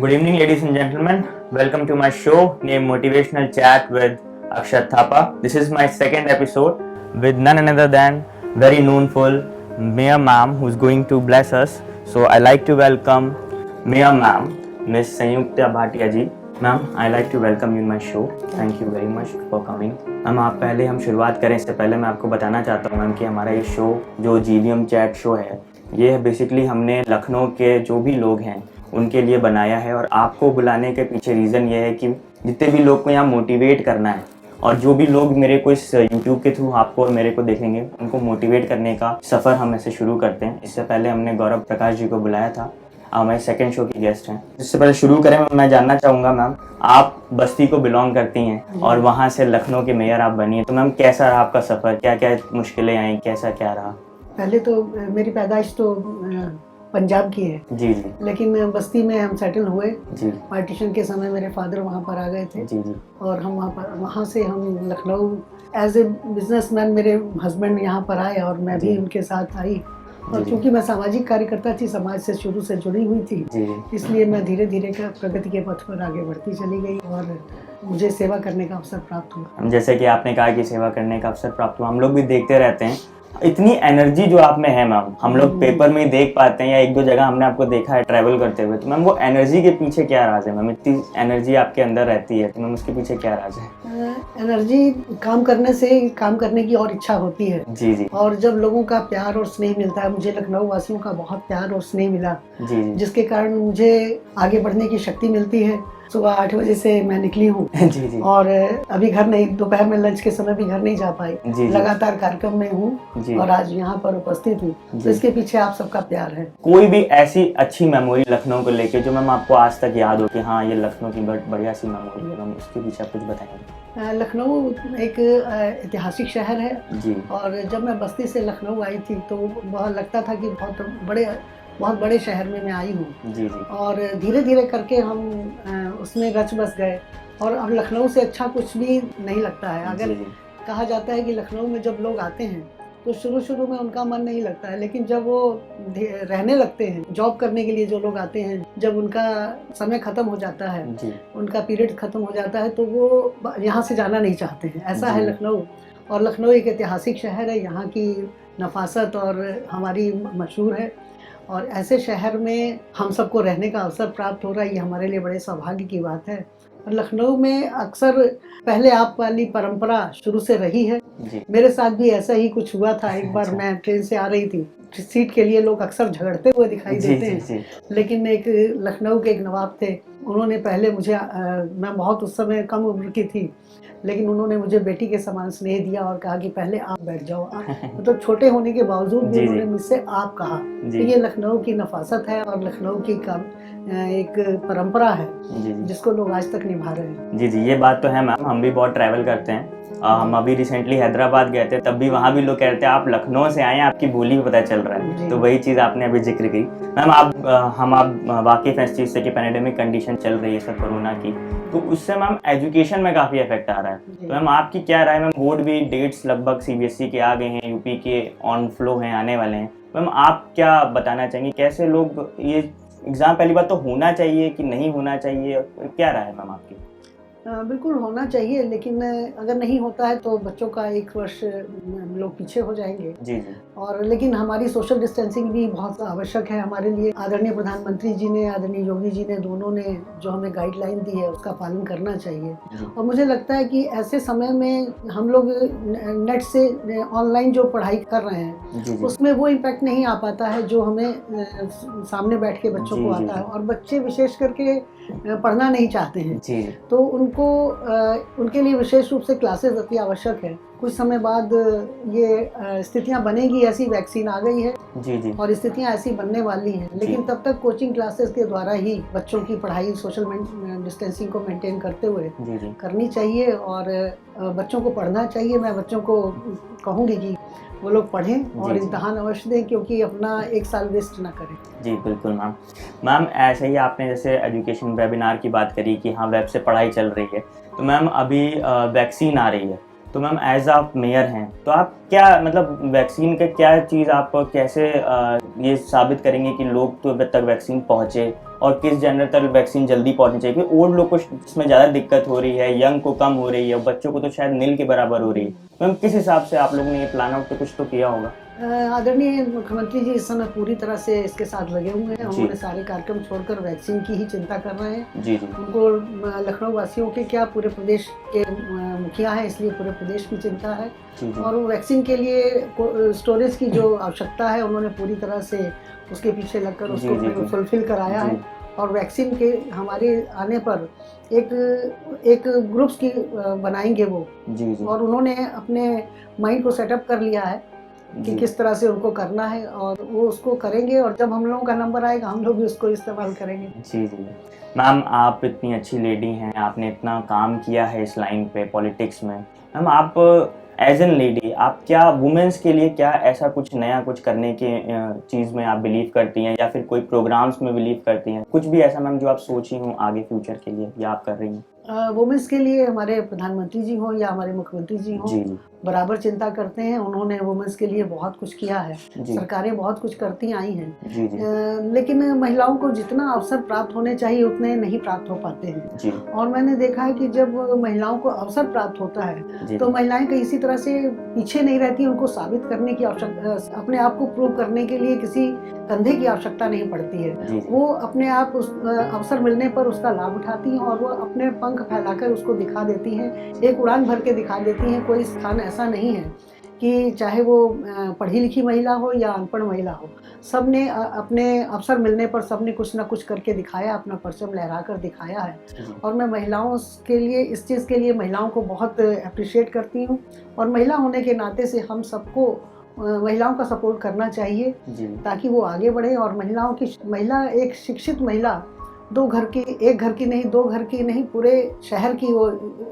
Good evening, ladies and gentlemen. Welcome to my show named Motivational Chat with Akshat Thapa. This is my second episode with none other than very knownful Mayor Ma'am, who's going to bless us. So I like to welcome Mayor Ma'am, Miss Sanyukta Bhatia ji. Ma'am, I like to welcome you in my show. Thank you very much for coming. Ma'am आप पहले हम शुरुआत करें इससे पहले मैं आपको बताना चाहता हूँ मैम कि हमारा ये शो जो GVM चैट शो है ये बेसिकली हमने लखनऊ के जो भी लोग हैं उनके लिए बनाया है और आपको बुलाने के पीछे रीज़न ये है कि जितने भी लोग को यहाँ मोटिवेट करना है और जो भी लोग मेरे को इस यूट्यूब के थ्रू आपको और मेरे को देखेंगे उनको मोटिवेट करने का सफ़र हम ऐसे शुरू करते हैं। इससे पहले हमने गौरव प्रकाश जी को बुलाया था, हमारे सेकंड शो की गेस्ट हैं। इससे पहले शुरू करें मैं जानना चाहूँगा मैम, आप बस्ती को बिलोंग करती हैं और वहाँ से लखनऊ के मेयर आप बनी हैं, तो मैम कैसा रहा आपका सफ़र, क्या क्या मुश्किलें आई, कैसा क्या रहा? पहले तो मेरी पैदाइश तो पंजाब की है जी जी, लेकिन बस्ती में हम सेटल हुए जी पार्टीशन के समय। मेरे फादर वहाँ पर आ गए थे जी जी, और हम वहाँ से हम लखनऊ एज ए बिजनेसमैन मेरे हस्बैंड यहाँ पर आए और मैं भी उनके साथ आई। और क्योंकि मैं सामाजिक कार्यकर्ता थी, समाज से शुरू से जुड़ी हुई थी, इसलिए मैं धीरे धीरे प्रगति के पथ पर आगे बढ़ती चली गई और मुझे सेवा करने का अवसर प्राप्त हुआ। जैसे कि आपने कहा कि सेवा करने का अवसर प्राप्त हुआ, हम लोग भी देखते रहते हैं इतनी एनर्जी जो आप में है मैम, हम लोग पेपर में ही देख पाते हैं या एक दो जगह हमने आपको देखा है ट्रैवल करते हुए, तो मैम वो एनर्जी के पीछे क्या राज है मैम? इतनी एनर्जी आपके अंदर रहती है तो मैम उसके पीछे क्या राज है? एनर्जी काम करने से काम करने की और इच्छा होती है। जी जी, और जब लोगों का प्यार और स्नेह मिलता है, मुझे लखनऊ वासियों का बहुत प्यार और स्नेह मिला जी जी, जिसके कारण मुझे आगे बढ़ने की शक्ति मिलती है। सुबह 8 बजे से मैं निकली हूँ जी जी, और अभी घर नहीं, दोपहर में लंच के समय भी घर नहीं जा पाई। जी, लगातार कार्यक्रम में हूँ और आज यहाँ पर उपस्थित हूँ, तो इसके पीछे आप सबका प्यार है। कोई भी ऐसी अच्छी मेमोरी लखनऊ को लेके जो मैम आपको आज तक याद हो कि हाँ ये लखनऊ की बढ़िया सी मेमोरी है, मैम उसके पीछे आप कुछ बताएंगे? लखनऊ एक ऐतिहासिक शहर है जी, और जब मैं बस्ती से लखनऊ आई थी तो बहुत लगता था कि बहुत बड़े शहर में मैं आई हूँ। जी जी, और धीरे धीरे करके हम उसमें रच बस गए और अब लखनऊ से अच्छा कुछ भी नहीं लगता है। अगर जी जी, कहा जाता है कि लखनऊ में जब लोग आते हैं तो शुरू में उनका मन नहीं लगता है, लेकिन जब वो रहने लगते हैं, जॉब करने के लिए जो लोग आते हैं, जब उनका समय ख़त्म हो जाता है, जी, उनका पीरियड ख़त्म हो जाता है तो वो यहाँ से जाना नहीं चाहते हैं। ऐसा है लखनऊ। और लखनऊ एक ऐतिहासिक शहर है, यहाँ की नफासत और हमारी मशहूर है और ऐसे शहर में हम सबको रहने का अवसर प्राप्त हो रहा है, ये हमारे लिए बड़े सौभाग्य की बात है। और लखनऊ में अक्सर पहले आप वाली परंपरा शुरू से रही है। मेरे साथ भी ऐसा ही कुछ हुआ था। एक बार मैं ट्रेन से आ रही थी, सीट के लिए लोग अक्सर झगड़ते हुए दिखाई देते हैं, लेकिन एक लखनऊ के एक नवाब थे, उन्होंने पहले मुझे मैं बहुत उस समय कम उम्र की थी, लेकिन उन्होंने मुझे बेटी के समान स्नेह दिया और कहा कि पहले आप बैठ जाओ। मतलब छोटे होने के बावजूद भी उन्होंने मुझसे आप कहा। तो ये लखनऊ की नफासत है और लखनऊ की एक परंपरा है जिसको लोग आज तक निभा रहे हैं। जी जी, ये बात तो है मैम, हम भी बहुत ट्रैवल करते हैं। हम अभी रिसेंटली हैदराबाद गए थे, तब भी वहाँ भी लोग कहते हैं आप लखनऊ से आए हैं, आपकी बोली भी पता चल रहा है। तो वही चीज़ आपने अभी जिक्र की मैम। आप वाकिफ़ हैं इस चीज़ से कि पैंडेमिक कंडीशन चल रही है सब कोरोना की, तो उससे मैम एजुकेशन में काफ़ी इफेक्ट आ रहा है। तो मैम आपकी क्या राय? मैम बोर्ड भी डेट्स लगभग CBSE के आ गए हैं, यूपी के ऑन फ्लो हैं, आने वाले हैं। मैम आप क्या बताना चाहेंगे, कैसे लोग ये एग्ज़ाम पहली बात तो होना चाहिए कि नहीं होना चाहिए, क्या राय है मैम आपकी? बिल्कुल होना चाहिए, लेकिन अगर नहीं होता है तो बच्चों का 1 वर्ष लोग पीछे हो जाएंगे। जी जी, और लेकिन हमारी सोशल डिस्टेंसिंग भी बहुत आवश्यक है हमारे लिए। आदरणीय प्रधानमंत्री जी ने, आदरणीय योगी जी ने, दोनों ने जो हमें गाइडलाइन दी है उसका पालन करना चाहिए। और मुझे लगता है कि ऐसे समय में हम लोग नेट से ऑनलाइन जो पढ़ाई कर रहे हैं उसमें वो इम्पैक्ट नहीं आ पाता है जो हमें सामने बैठ के बच्चों को आता है। और बच्चे विशेष करके पढ़ना नहीं चाहते हैं, तो उनके लिए विशेष रूप से क्लासेस अति आवश्यक है। कुछ समय बाद ये स्थितियां बनेगी, ऐसी वैक्सीन आ गई है जी जी, और स्थितियां ऐसी बनने वाली हैं, लेकिन तब तक कोचिंग क्लासेस के द्वारा ही बच्चों की पढ़ाई सोशल डिस्टेंसिंग को मेंटेन करते हुए करनी चाहिए और बच्चों को पढ़ना चाहिए। मैं बच्चों को कहूँगी कि वो लोग पढ़ें और इम्तहान अवश्य दें, क्योंकि अपना 1 साल वेस्ट ना करें। जी बिल्कुल मैम। मैम ऐसे ही आपने जैसे एजुकेशन वेबिनार की बात करी कि हाँ वेब से पढ़ाई चल रही है, तो मैम अभी वैक्सीन आ रही है, तो मैम एज आप मेयर हैं तो आप क्या मतलब वैक्सीन का क्या चीज़ आप कैसे ये साबित करेंगे कि लोग तो अब तक वैक्सीन पहुँचे और किस जेंडर तक वैक्सीन जल्दी पहुंचनी चाहिए, क्योंकि ओल्ड लोग को इसमें ज़्यादा दिक्कत हो रही है, यंग को कम हो रही है, बच्चों को तो शायद नील के बराबर हो रही है। मैम किस हिसाब से आप लोगों ने ये प्लान आउट तो कुछ तो किया होगा? आदरणीय मुख्यमंत्री जी इस समय पूरी तरह से इसके साथ लगे हुए हैं। जी। उन्होंने सारे कार्यक्रम छोड़कर वैक्सीन की ही चिंता कर रहे हैं। जी जी उनको लखनऊ वासियों के क्या, पूरे प्रदेश के मुखिया हैं, इसलिए पूरे प्रदेश की चिंता है। जी जी और वो वैक्सीन के लिए स्टोरेज की जो आवश्यकता है उन्होंने पूरी तरह से उसके पीछे लगकर जी, जी, उसको जी। फुलफिल कराया जी। है। और वैक्सीन के हमारे आने पर एक एक ग्रुप्स की बनाएंगे वो। जी जी और उन्होंने अपने माइंड को सेटअप कर लिया है कि जी किस तरह से उनको करना है, और वो उसको करेंगे। और जब हम लोगों का नंबर आएगा हम लोग भी उसको इस्तेमाल करेंगे। जी जी मैम, आप इतनी अच्छी लेडी हैं, आपने इतना काम किया है इस लाइन पे पॉलिटिक्स में। मैम आप एज एन लेडी आप क्या वुमेन्स के लिए क्या ऐसा कुछ नया कुछ करने के चीज़ में आप बिलीव करती हैं, या फिर कोई प्रोग्राम्स में बिलीव करती हैं, कुछ भी ऐसा मैम जो आप सोची हो आगे फ्यूचर के लिए या आप कर रही हैं? वुमेन्स के लिए हमारे प्रधानमंत्री जी हों या हमारे मुख्यमंत्री जी हों, जी जी बराबर चिंता करते हैं। उन्होंने वुमेन्स के लिए बहुत कुछ किया है। जी सरकारें बहुत कुछ करती आई हैं। जी जी लेकिन महिलाओं को जितना अवसर प्राप्त होने चाहिए उतने नहीं प्राप्त हो पाते हैं। जी और मैंने देखा है कि जब महिलाओं को अवसर प्राप्त होता है जी तो महिलाएं कहीं इसी तरह से पीछे नहीं रहती। उनको साबित करने की आवश्यकता, अपने आप को प्रूव करने के लिए किसी कंधे की आवश्यकता नहीं पड़ती है। जी वो अपने आप उस अवसर मिलने पर उसका लाभ उठाती हैं और वो अपने पंख फैलाकर उसको दिखा देती हैं, एक उड़ान भर के दिखा देती हैं। कोई स्थान ऐसा नहीं है कि चाहे वो पढ़ी लिखी महिला हो या अनपढ़ महिला हो, सब ने अपने अवसर मिलने पर सब ने कुछ ना कुछ करके दिखाया, अपना परचम लहरा कर दिखाया है। जी और मैं महिलाओं के लिए, इस चीज़ के लिए महिलाओं को बहुत अप्रिशिएट करती हूँ। और महिला होने के नाते से हम सबको महिलाओं का सपोर्ट करना चाहिए जी ताकि वो आगे बढ़े। और महिला एक शिक्षित महिला एक घर की नहीं, दो घर की नहीं, पूरे शहर की वो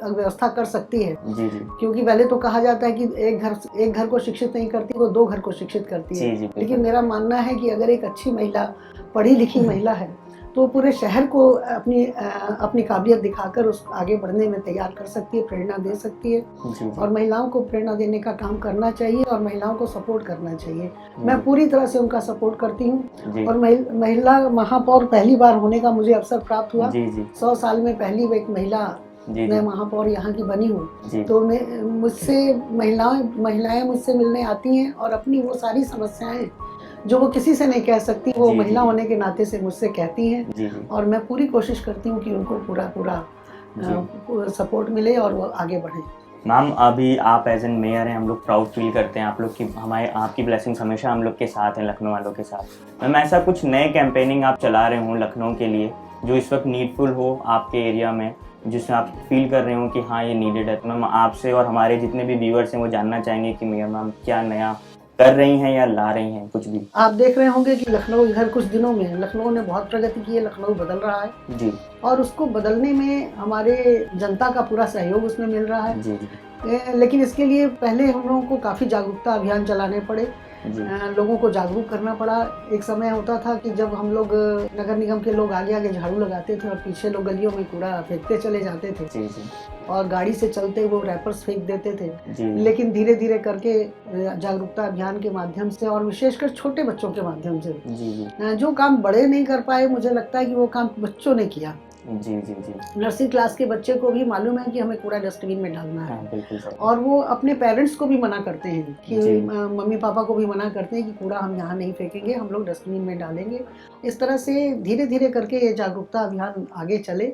व्यवस्था कर सकती है। जी जी क्योंकि पहले तो कहा जाता है कि एक घर को शिक्षित नहीं करती, वो दो घर को शिक्षित करती है। जी जी लेकिन मेरा मानना है कि अगर एक अच्छी महिला, पढ़ी लिखी महिला है, तो वो पूरे शहर को अपनी काबिलियत दिखाकर उसको आगे बढ़ने में तैयार कर सकती है, प्रेरणा दे सकती है। जी और महिलाओं को प्रेरणा देने का काम करना चाहिए और महिलाओं को सपोर्ट करना चाहिए। मैं पूरी तरह से उनका सपोर्ट करती हूँ। जी और महिला महापौर पहली बार होने का मुझे अवसर प्राप्त हुआ। जी जी 100 साल में पहली एक महिला जी मैं महापौर यहाँ की बनी हूँ। जी तो मुझसे महिलाएं मुझसे मिलने आती हैं और अपनी वो सारी समस्याएं जो वो किसी से नहीं कह सकती, वो जी, महिला जी। होने के नाते से मुझसे कहती हैं। जी जी और मैं पूरी कोशिश करती हूँ कि उनको पूरा सपोर्ट मिले और वो आगे बढ़ें। मैम अभी आप एज एन मेयर हैं, हम लोग प्राउड फील करते हैं आप लोग की, हमारे आपकी ब्लेसिंग्स हमेशा हम लोग के साथ हैं, लखनऊ वालों के साथ। मैम ऐसा कुछ नए कैंपेनिंग आप चला रहे हो लखनऊ के लिए जो इस वक्त नीडफुल हो आपके एरिया में, जिसमें आप फील कर रहे हो कि हाँ ये नीडेड है, तो मैम आपसे और हमारे जितने भी व्यूअर्स हैं वो जानना चाहेंगे कि मेयर मैम क्या नया कर रही हैं या ला रही हैं कुछ भी? आप देख रहे होंगे कि लखनऊ इधर कुछ दिनों में लखनऊ ने बहुत प्रगति की है, लखनऊ बदल रहा है। जी और उसको बदलने में हमारे जनता का पूरा सहयोग उसमें मिल रहा है। जी जी लेकिन इसके लिए पहले हम लोगों को काफ़ी जागरूकता अभियान चलाने पड़े। जी लोगों को जागरूक करना पड़ा। एक समय होता था कि जब हम लोग नगर निगम के लोग आगे आगे झाड़ू लगाते थे और पीछे लोग गलियों में कूड़ा फेंकते चले जाते थे जी जी और गाड़ी से चलते वो रैपर्स फेंक देते थे। जी लेकिन धीरे धीरे करके जागरूकता अभियान के माध्यम से और विशेषकर छोटे बच्चों के माध्यम से जी जी जो काम बड़े नहीं कर पाए, मुझे लगता है कि वो काम बच्चों ने किया। जी जी जी नर्सरी क्लास के बच्चे को भी मालूम है कि हमें कूड़ा डस्टबिन में डालना है। हाँ बिल्कुल सर। और वो अपने पेरेंट्स को भी मना करते हैं कि जी। मम्मी पापा को भी मना करते हैं कि कूड़ा हम यहाँ नहीं फेंकेंगे, हम लोग डस्टबिन में डालेंगे। इस तरह से धीरे धीरे करके ये जागरूकता अभियान आगे चले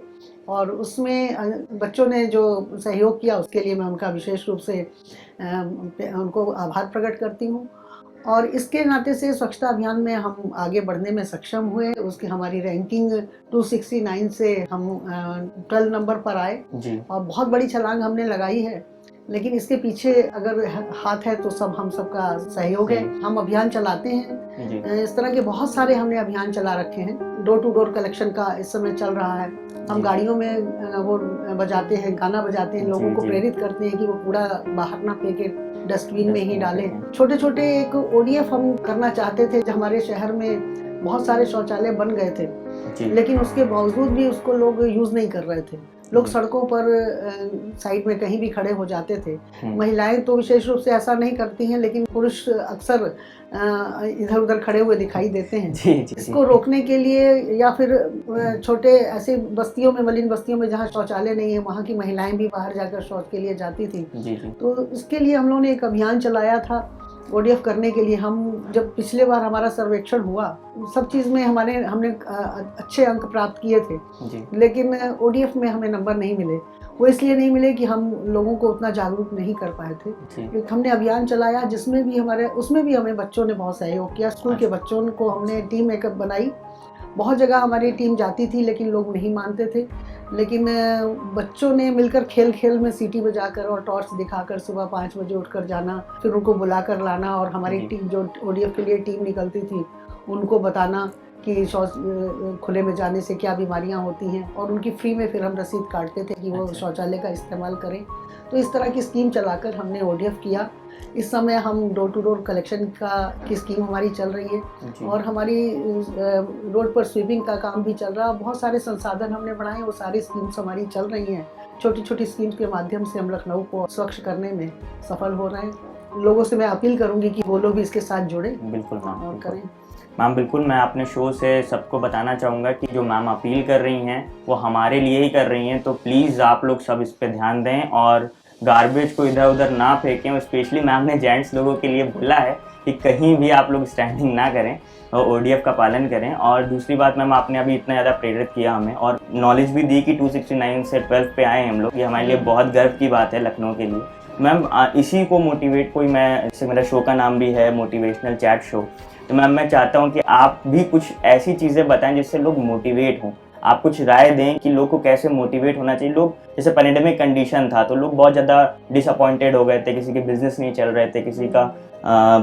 और उसमें बच्चों ने जो सहयोग किया उसके लिए मैं उनका विशेष रूप से उनको आभार प्रकट करती हूँ। और इसके नाते से स्वच्छता अभियान में हम आगे बढ़ने में सक्षम हुए। उसकी हमारी रैंकिंग 269 से हम 12 नंबर पर आए जी और बहुत बड़ी छलांग हमने लगाई है। लेकिन इसके पीछे अगर हाथ है तो सब हम सबका सहयोग है। हम अभियान चलाते हैं। जी इस तरह के बहुत सारे हमने अभियान चला रखे हैं। डोर टू डोर कलेक्शन का इस समय चल रहा है। हम जी। गाड़ियों में वो बजाते हैं, गाना बजाते हैं, लोगों जी, को जी। प्रेरित करते हैं कि वो कूड़ा बाहर ना फेंके, डस्टबिन में ही डस्टबिन डालें। फेंकें। छोटे छोटे एक ODF हम करना चाहते थे। हमारे शहर में बहुत सारे शौचालय बन गए थे, जी। लेकिन उसके बावजूद भी उसको लोग यूज़ नहीं कर रहे थे। लोग सड़कों पर साइड में कहीं भी खड़े हो जाते थे। महिलाएं तो विशेष रूप से ऐसा नहीं करती हैं, लेकिन पुरुष अक्सर इधर उधर खड़े हुए दिखाई देते हैं। जी, जी, इसको रोकने के लिए या फिर छोटे ऐसे बस्तियों में, मलिन बस्तियों में जहाँ शौचालय नहीं है, वहाँ की महिलाएं भी बाहर जाकर शौच के लिए जाती थी। जी, जी। तो इसके लिए हम लोगों ने एक अभियान चलाया था ओडीएफ करने के लिए। हम जब पिछले बार हमारा सर्वेक्षण हुआ, सब चीज़ में हमने अच्छे अंक प्राप्त किए थे, जी। लेकिन ओडीएफ में हमें नंबर नहीं मिले। वो इसलिए नहीं मिले कि हम लोगों को उतना जागरूक नहीं कर पाए थे। जी। एक हमने अभियान चलाया जिसमें भी उसमें भी हमें बच्चों ने बहुत सहयोग किया। स्कूल के बच्चों को हमने टीम मेकअप बनाई। बहुत जगह हमारी टीम जाती थी, लेकिन लोग नहीं मानते थे। लेकिन बच्चों ने मिलकर खेल खेल में सीटी बजाकर और टॉर्च दिखाकर सुबह 5 बजे उठकर जाना, फिर उनको बुलाकर लाना, और हमारी टीम जो ओडीएफ के लिए टीम निकलती थी उनको बताना कि शौच खुले में जाने से क्या बीमारियां होती हैं, और उनकी फ्री में फिर हम रसीद काटते थे कि वो शौचालय का इस्तेमाल करें। तो इस तरह की स्कीम चलाकर हमने ओडीएफ किया। इस समय हम डोर टू डोर कलेक्शन की स्कीम हमारी चल रही है, और हमारी रोड पर स्वीपिंग का काम भी चल रहा है। बहुत सारे संसाधन हमने बढ़ाए, वो सारी स्कीम्स हमारी चल रही हैं। छोटी छोटी स्कीम्स के माध्यम से हम लखनऊ को स्वच्छ करने में सफल हो रहे हैं। लोगों से मैं अपील करूंगी कि वो लोग भी इसके साथ जुड़े। बिल्कुल मैम, और करें। मैम बिल्कुल, मैं अपने शो से सबको बताना चाहूँगा कि जो मैम अपील कर रही हैं वो हमारे लिए ही कर रही हैं, तो प्लीज़ आप लोग सब इस पे ध्यान दें और गार्बेज को इधर उधर ना फेंकें। और स्पेशली मैम ने जेंट्स लोगों के लिए बोला है कि कहीं भी आप लोग स्टैंडिंग ना करें और ओडीएफ का पालन करें। और दूसरी बात मैम, आपने अभी इतना ज़्यादा प्रेरित किया हमें और नॉलेज भी दी कि 269 से 12 पे आए हम लोग, ये हमारे लिए बहुत गर्व की बात है लखनऊ के लिए। मैम इसी को मोटिवेट जैसे मेरा शो का नाम भी है मोटिवेशनल चैट शो, तो मैम मैं चाहता हूँ कि आप भी कुछ ऐसी चीज़ें बताएं जिससे लोग मोटिवेट हों। आप कुछ राय दें कि लोग को कैसे मोटिवेट होना चाहिए। लोग जैसे पैंडेमिक कंडीशन था तो लोग बहुत ज़्यादा डिसअपॉइंटेड हो गए थे, किसी के बिजनेस नहीं चल रहे थे, किसी का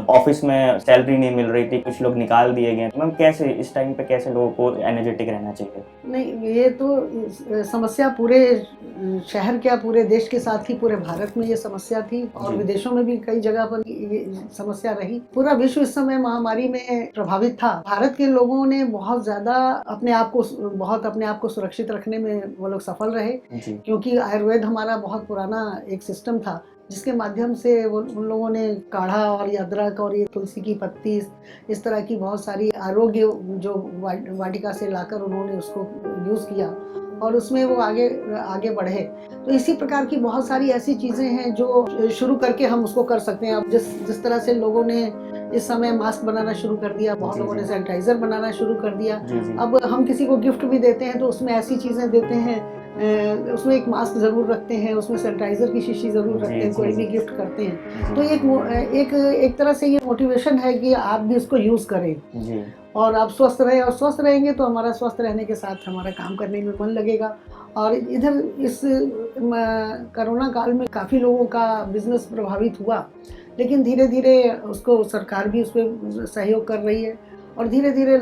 ऑफिस में सैलरी नहीं मिल रही थी, कुछ लोग निकाल दिए गए। तो मैम कैसे इस टाइम पे कैसे लोगों को एनर्जेटिक रहना चाहिए? नहीं, ये तो समस्या पूरे शहर क्या पूरे देश के साथ ही पूरे भारत में ये समस्या थी, और विदेशों में भी कई जगह पर ये समस्या रही। पूरा विश्व इस समय महामारी में प्रभावित था। भारत के लोगों ने बहुत ज्यादा अपने आप को सुरक्षित रखने में वो लोग सफल रहे, क्योंकि आयुर्वेद हमारा बहुत पुराना एक सिस्टम था, जिसके माध्यम से उन लोगों ने काढ़ा और अदरक और ये तुलसी की पत्ती, इस तरह की बहुत सारी आरोग्य जो वाटिका से लाकर उन्होंने उसको यूज़ किया, और उसमें वो आगे बढ़े। तो इसी प्रकार की बहुत सारी ऐसी चीज़ें हैं जो शुरू करके हम उसको कर सकते हैं। अब जिस तरह से लोगों ने इस समय मास्क बनाना शुरू कर दिया, बहुत लोगों ने सैनिटाइजर बनाना शुरू कर दिया। अब हम किसी को गिफ्ट भी देते हैं तो उसमें ऐसी चीज़ें देते हैं, उसमें एक मास्क ज़रूर रखते हैं, उसमें सैनिटाइजर की शीशी ज़रूर रखते हैं, कोई भी गिफ्ट करते हैं। तो एक तरह से ये मोटिवेशन है कि आप भी इसको यूज़ करें, और आप स्वस्थ रहें, और स्वस्थ रहेंगे तो हमारा स्वस्थ रहने के साथ हमारा काम करने में मन लगेगा। और इधर इस कोरोना काल में काफ़ी लोगों का बिजनेस प्रभावित हुआ, लेकिन धीरे धीरे उसको सरकार भी उस पर सहयोग कर रही है, और धीरे धीरे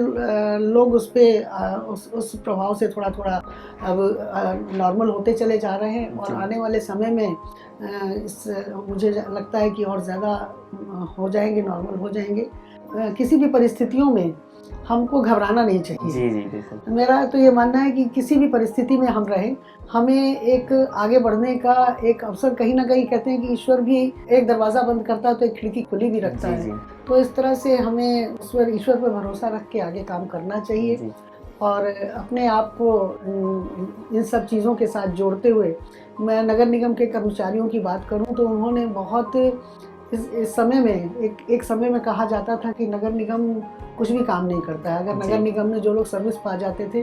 लोग उस प्रभाव से थोड़ा थोड़ा अब नॉर्मल होते चले जा रहे हैं। और आने वाले समय में मुझे लगता है कि और ज़्यादा हो जाएंगे, नॉर्मल हो जाएंगे। किसी भी परिस्थितियों में हमको घबराना नहीं चाहिए। जी बिल्कुल। मेरा तो ये मानना है कि किसी भी परिस्थिति में हम रहें, हमें एक आगे बढ़ने का एक अवसर, कहीं ना कहीं कहते हैं कि ईश्वर भी एक दरवाज़ा बंद करता है तो एक खिड़की खुली भी रखता है। तो इस तरह से हमें ईश्वर पर भरोसा रख के आगे काम करना चाहिए, और अपने आप को इन सब चीज़ों के साथ जोड़ते हुए। मैं नगर निगम के कर्मचारियों की बात करूं तो उन्होंने बहुत इस समय में एक समय में कहा जाता था कि नगर निगम कुछ भी काम नहीं करता है। अगर नगर निगम में जो लोग सर्विस पा जाते थे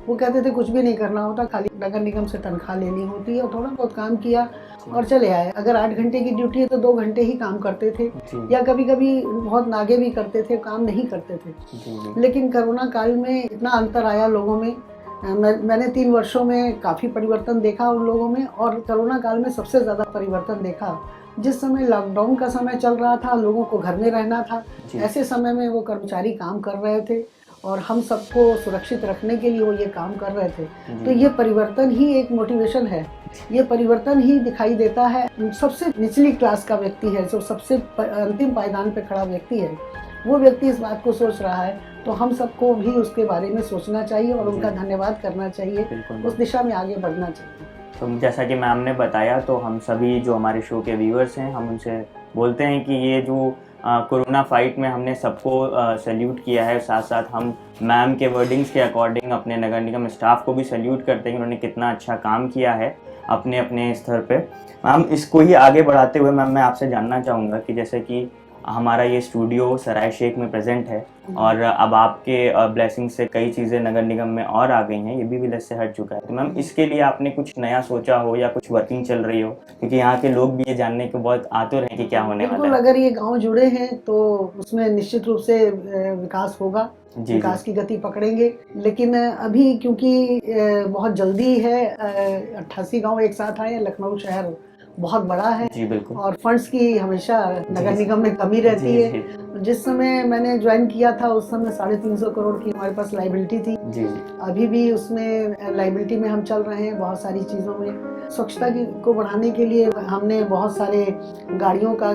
वो कहते थे कुछ भी नहीं करना होता, खाली नगर निगम से तनख्वाह लेनी होती है, और थोड़ा बहुत काम किया और चले आए। अगर 8 घंटे की ड्यूटी है तो 2 घंटे ही काम करते थे, या कभी कभी बहुत नागे भी करते थे, काम नहीं करते थे। लेकिन कोरोना काल में इतना अंतर आया लोगों में। मैंने 3 वर्षों में काफ़ी परिवर्तन देखा उन लोगों में, और कोरोना काल में सबसे ज़्यादा परिवर्तन देखा जिस समय लॉकडाउन का समय चल रहा था, लोगों को घर में रहना था। ऐसे समय में वो कर्मचारी काम कर रहे थे, और हम सबको सुरक्षित रखने के लिए वो ये काम कर रहे थे। तो ये परिवर्तन ही एक मोटिवेशन है, ये परिवर्तन ही दिखाई देता है। सबसे निचली क्लास का व्यक्ति है, जो सबसे अंतिम पायदान पे खड़ा व्यक्ति है, वो व्यक्ति इस बात को सोच रहा है, तो हम सबको भी उसके बारे में सोचना चाहिए और उनका धन्यवाद करना चाहिए, बिल्कुल। उस दिशा में आगे बढ़ना चाहिए। तो जैसा कि मैम ने बताया, तो हम सभी जो हमारे शो के व्यूअर्स हैं, हम उनसे बोलते हैं कि ये जो कोरोना फाइट में हमने सबको सैल्यूट किया है, साथ साथ हम मैम के वर्डिंग्स के अकॉर्डिंग अपने नगर निगम स्टाफ को भी सैल्यूट करते हैं कि उन्होंने कितना अच्छा काम किया है अपने अपने स्तर पे। मैम, इसको ही आगे बढ़ाते हुए मैम मैं आपसे जानना चाहूँगा कि जैसे कि हमारा ये स्टूडियो सराय शेख में प्रेजेंट है और अब आपके ब्लेसिंग से कई चीज़ें नगर निगम में और आ गई हैं, ये भी विलेज से हट चुका है। तो मैम, इसके लिए आपने कुछ नया सोचा हो या कुछ वर्किंग चल रही हो, क्योंकि यहाँ के लोग भी ये जानने को बहुत आतुर हैं कि क्या होने वाला बिल्कुल, है। अगर ये गांव जुड़े हैं तो उसमें निश्चित रूप से विकास होगा, जी विकास की गति पकड़ेंगे। लेकिन अभी क्योंकि बहुत जल्दी है, 88 गांव एक साथ आए हैं, लखनऊ शहर बहुत बड़ा है जी बिल्कुल। और फंड्स की हमेशा नगर जी, निगम में कमी रहती जी, है। जी, जिस समय मैंने ज्वाइन किया था उस समय 350 करोड़ की हमारे पास लाइबिलिटी थी। जी, अभी भी उसमें लाइबिलिटी में हम चल रहे हैं बहुत सारी चीज़ों में। स्वच्छता को बढ़ाने के लिए हमने बहुत सारे गाड़ियों का,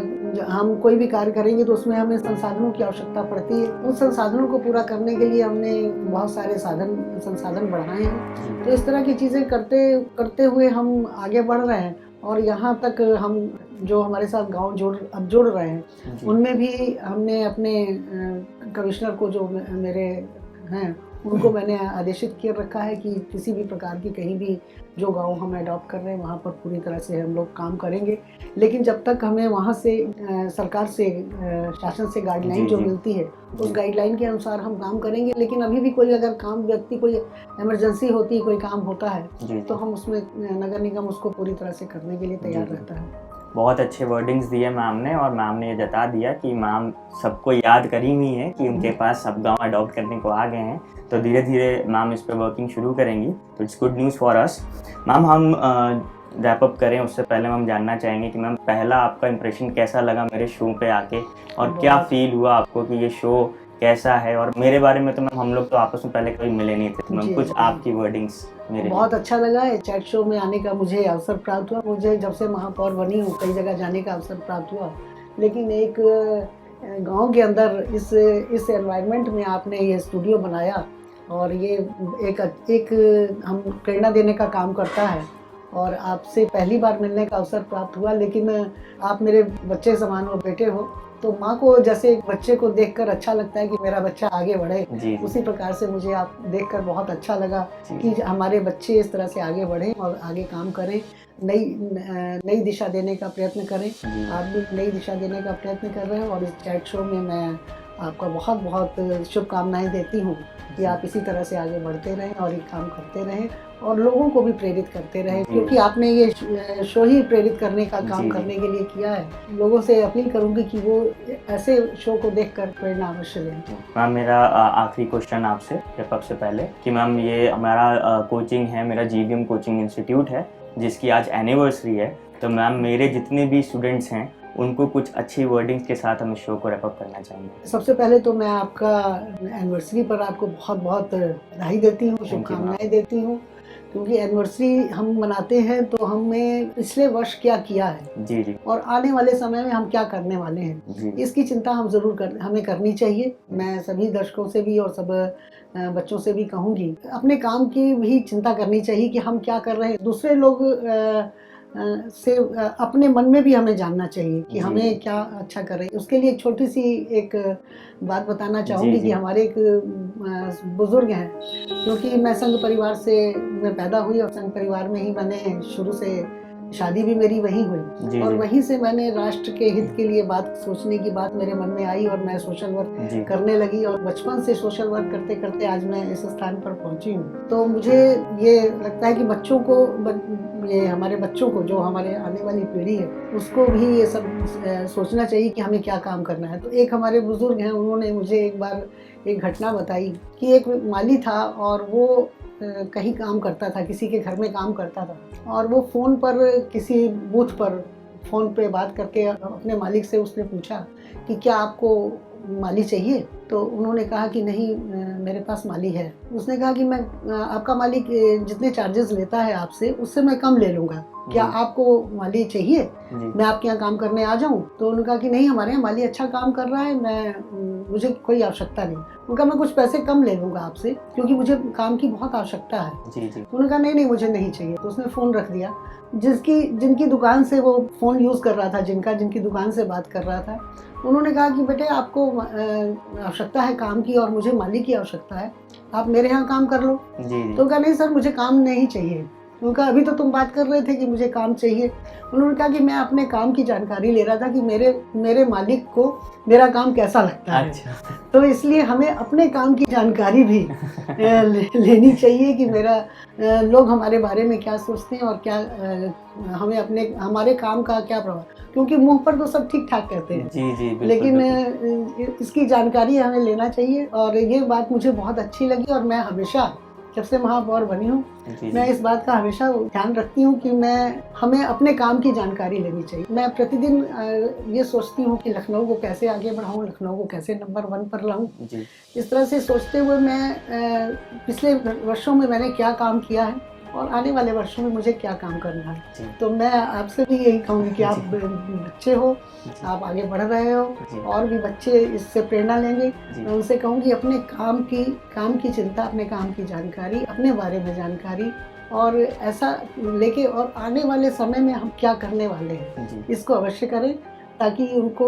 हम कोई भी कार्य करेंगे तो उसमें हमें संसाधनों की आवश्यकता पड़ती है। उन संसाधनों को पूरा करने के लिए हमने बहुत सारे संसाधन बढ़ाए हैं। तो इस तरह की चीज़ें करते करते हुए हम आगे बढ़ रहे हैं और यहाँ तक हम जो हमारे साथ गांव जुड़ रहे हैं, जी। उनमें भी हमने अपने कमिश्नर को, जो मेरे हैं, उनको मैंने आदेशित किए रखा है कि किसी भी प्रकार की कहीं भी जो गांव हम अडॉप्ट कर रहे हैं वहाँ पर पूरी तरह से हम लोग काम करेंगे। लेकिन जब तक हमें वहाँ से सरकार से, शासन से गाइडलाइन जी, जो जी। मिलती है, उस गाइडलाइन के अनुसार हम काम करेंगे। लेकिन अभी भी कोई अगर कोई इमरजेंसी होती है, कोई काम होता है, जी, तो हम उसमें नगर निगम उसको पूरी तरह से करने के लिए तैयार जी। रहता है। बहुत अच्छे वर्डिंग्स दिए मैम ने, और मैम ने ये जता दिया कि मैम सबको याद करी हुई हैं कि उनके पास सब गांव अडॉप्ट करने को आ गए हैं, तो धीरे धीरे मैम इस पर वर्किंग शुरू करेंगी। तो it's good news for us. Ma'am, हम रैप अप करें उससे पहले हम जानना चाहेंगे कि मैम पहला आपका इंप्रेशन कैसा लगा मेरे शो पे आके, और क्या फील हुआ आपको कि ये शो कैसा है। और मेरे बारे में तो मैम हम लोग तो आपस में पहले कभी मिले नहीं थे, तो मैम जी, कुछ जी। आपकी वर्डिंग्स मेरे लिए। बहुत अच्छा लगा ये चैट शो में आने का, मुझे अवसर प्राप्त हुआ। मुझे जब से महापौर बनी हूँ कई जगह जाने का अवसर प्राप्त हुआ, लेकिन एक गांव के अंदर इस एनवायरनमेंट में आपने ये स्टूडियो बनाया और ये एक हम प्रेरणा देने का काम करता है। और आपसे पहली बार मिलने का अवसर प्राप्त हुआ, लेकिन आप मेरे बच्चे समान हो, बेटे हो, तो माँ को जैसे एक बच्चे को देखकर अच्छा लगता है कि मेरा बच्चा आगे बढ़े, जी, उसी प्रकार से मुझे आप देखकर बहुत अच्छा लगा जी। कि हमारे बच्चे इस तरह से आगे बढ़ें और आगे काम करें, नई दिशा देने का प्रयत्न करें। आप भी नई दिशा देने का प्रयत्न कर रहे हैं और इस चैट शो में मैं आपका बहुत बहुत शुभकामनाएं देती हूँ कि आप इसी तरह से आगे बढ़ते रहें और ये काम करते रहें और लोगों को भी प्रेरित करते रहें, क्योंकि आपने ये शो ही प्रेरित करने का काम करने के लिए किया है। लोगों से अपील करूंगी कि वो ऐसे शो को देखकर प्रेरणा अवश्य लें। मैम, मेरा आखिरी क्वेश्चन आपसे रैप अप से पहले कि मैम ये हमारा कोचिंग है, मेरा GVM कोचिंग इंस्टीट्यूट है जिसकी आज एनिवर्सरी है, तो मैम मेरे जितने भी स्टूडेंट्स हैं उनको कुछ अच्छी वर्डिंग्स के साथ हम इस शो को रैप अप करना चाहेंगे। सबसे पहले तो मैं आपका एनिवर्सरी पर आपको बहुत बहुत बधाई देती हूँ, शुभकामनाएं देती हूँ, क्योंकि एनिवर्सरी हम मनाते हैं तो हमें पिछले वर्ष क्या किया है जी, जी, और आने वाले समय में हम क्या करने वाले हैं, जी। इसकी चिंता हम ज़रूर हमें करनी चाहिए। मैं सभी दर्शकों से भी और सब बच्चों से भी कहूँगी, अपने काम की भी चिंता करनी चाहिए कि हम क्या कर रहे हैं। दूसरे लोग से अपने मन में भी हमें जानना चाहिए कि हमें क्या अच्छा करें। उसके लिए एक छोटी सी एक बात बताना चाहूँगी कि हमारे एक बुज़ुर्ग हैं, क्योंकि मैं संघ परिवार से मैं पैदा हुई और संघ परिवार में ही मैंने शुरू से, शादी भी मेरी वहीं हुई और वहीं से मैंने राष्ट्र के हित के लिए बात सोचने की बात मेरे मन में आई और मैं सोशल वर्क करने लगी और बचपन से सोशल वर्क करते करते आज मैं इस स्थान पर पहुंची हूँ। तो मुझे ये लगता है कि बच्चों को, ये हमारे बच्चों को, जो हमारे आने वाली पीढ़ी है, उसको भी ये सब सोचना चाहिए कि हमें क्या काम करना है। तो एक हमारे बुजुर्ग हैं, उन्होंने मुझे एक बार एक घटना बताई कि एक माली था और वो कहीं काम करता था, किसी के घर में काम करता था और वो फ़ोन पर किसी बूथ पर फ़ोन पे बात करके अपने मालिक से उसने पूछा कि क्या आपको माली चाहिए। तो उन्होंने कहा कि नहीं मेरे पास माली है। उसने कहा कि मैं आपका मालिक जितने चार्जेस लेता है आपसे उससे मैं कम ले लूँगा, क्या जी। आपको माली चाहिए, जी मैं आपके यहाँ काम करने आ जाऊँ? तो उन्होंने कहा कि नहीं हमारे यहाँ माली अच्छा काम कर रहा है, मुझे कोई आवश्यकता नहीं। उनका मैं कुछ पैसे कम ले लूँगा आपसे क्योंकि मुझे काम की बहुत आवश्यकता है। जी जी उन्होंने कहा नहीं मुझे नहीं चाहिए। तो उसने फ़ोन रख दिया। जिनकी दुकान से वो फ़ोन यूज़ कर रहा था, जिनकी दुकान से बात कर रहा था, उन्होंने कहा कि बेटे आपको आवश्यकता है काम की और मुझे माली की आवश्यकता है, आप मेरे यहाँ काम कर लो। जी तो कहा नहीं सर मुझे काम नहीं चाहिए। उनका अभी तो तुम बात कर रहे थे कि मुझे काम चाहिए। उन्होंने कहा कि मैं अपने काम की जानकारी ले रहा था कि मेरे मालिक को मेरा काम कैसा लगता है। अच्छा तो इसलिए हमें अपने काम की जानकारी भी लेनी चाहिए कि लोग हमारे बारे में क्या सोचते हैं और क्या हमें हमारे काम का क्या प्रभाव, क्योंकि मुंह पर तो सब ठीक ठाक कहते हैं। जी जी बिल्कुल, लेकिन बिल्कुल। इसकी जानकारी हमें लेना चाहिए और ये बात मुझे बहुत अच्छी लगी और मैं हमेशा जब से महापौर बनी हूँ जी मैं जी इस बात का हमेशा ध्यान रखती हूँ कि हमें अपने काम की जानकारी लेनी चाहिए। मैं प्रतिदिन ये सोचती हूँ कि लखनऊ को कैसे आगे बढ़ाऊँ, लखनऊ को कैसे नंबर 1 पर लाऊँ। जी इस तरह से सोचते हुए मैं पिछले वर्षों में मैंने क्या काम किया है और आने वाले वर्षों में मुझे क्या काम करना है। जी तो मैं आपसे भी यही कहूँगी कि आप जी। बच्चे हो, जी आप आगे बढ़ रहे हो जी और भी बच्चे इससे प्रेरणा लेंगे। जी मैं उनसे कहूँगी अपने काम की चिंता, अपने काम की जानकारी, अपने बारे में जानकारी और ऐसा लेके और आने वाले समय में हम क्या करने वाले हैं, जी इसको अवश्य करें ताकि उनको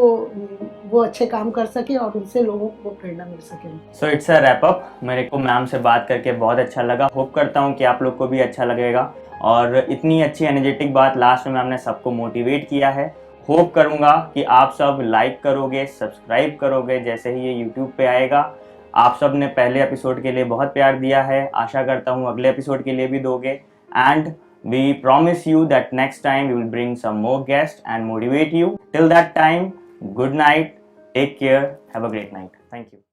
वो अच्छे काम कर सकें और उनसे लोगों को प्रेरणा मिल सके। So it's a wrap up. मेरे को मैम से बात करके बहुत अच्छा लगा। होप करता हूँ कि आप लोग को भी अच्छा लगेगा और इतनी अच्छी एनर्जेटिक बात लास्ट में मैम ने सबको मोटिवेट किया है। होप करूँगा कि आप सब लाइक करोगे, सब्सक्राइब करोगे जैसे ही ये यूट्यूब पे आएगा। आप सब ने पहले एपिसोड के लिए बहुत प्यार दिया है, आशा करता हूँ अगले एपिसोड के लिए भी दोगे। And we promise you that next time we will bring some more guests and motivate you. Till that time, good night, take care, have a great night. Thank you.